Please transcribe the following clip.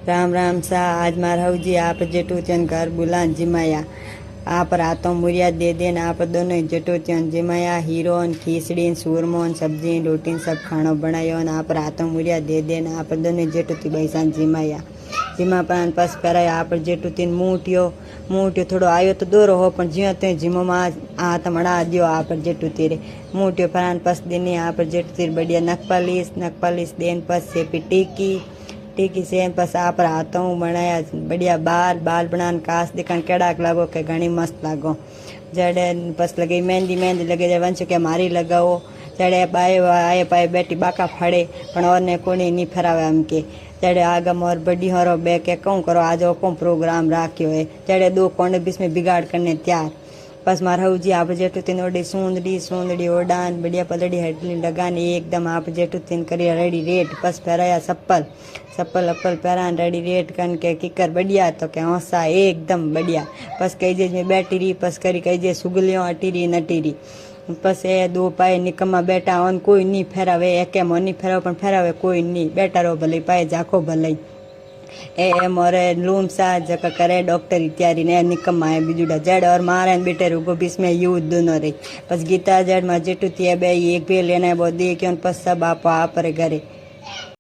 राम राम सा आज मारा जी आप जेठू चंद घर बुलान जिमाया आप रातों मुरिया दे देन आप दोनों जेठू चंद जिमाया हीरो खीसड़ी सूरमो सब्जी रोटी सब खानो बनायो आप रातों मुरिया दे देन आप दोनों जेठू थी बैसान जिमाया जिमा पान पस कराया आप जेठू तीन मूठियो थोड़ो आयो तो दोरो हो पर ज्यो ते जिमो में हाथ मड़ा दियो आप जेठू तीरे मूठियो पान पस देने आप जेठू तीर बढ़िया नकपालिश देन पस सेपी टीकी से पस आप हाथों बनाया बढ़िया बाल बनान कास दिखन केड़ाक लागो के घनी मस्त लागो जड़े पस लगे मेहंदी लगे जड़े वंश के मारी लगाओ जड़े आए पाए बेटी बाका फड़े पण और ने कोनी नहीं फरावे हम के जड़े आगम और बड़ी हरो बे के कहूँ करो आज को प्रोग्राम राख्यो है जड़े 2 कोने बीच में बिगाड़ करने तैयार बस मारा जी आप जेठू तीन ओडी सूंदड़ी ओडान बढ़िया पलड़ी हटली लगानी एकदम आप जेठू तीन करिया रेडी रेट बस पहराया सप्पल पहरान रेडी रेट कन के किकर बढ़िया तो के हौसा एकदम बढ़िया बस कही जे में बैठी रही बस करी कही जे सुगलियों अटीरी नटीरी बस ए 2 पाए निकम्मा बैठा ऑन कोई नहीं फेरावे एके मोनी फेरावे पण फेरावे कोई नहीं बैठा रो भले पाए जाको भले ए मोरे लूम सा जका करे डॉक्टर तैयारी ने निकम्मा है बिजुड़ा जड़ और मारे बेटे रुगो बीच में युद्ध दोनों रही बस गीता जड़ में जेटू थी बे एक भी लेना है वो दे के उन पस सब आप घरे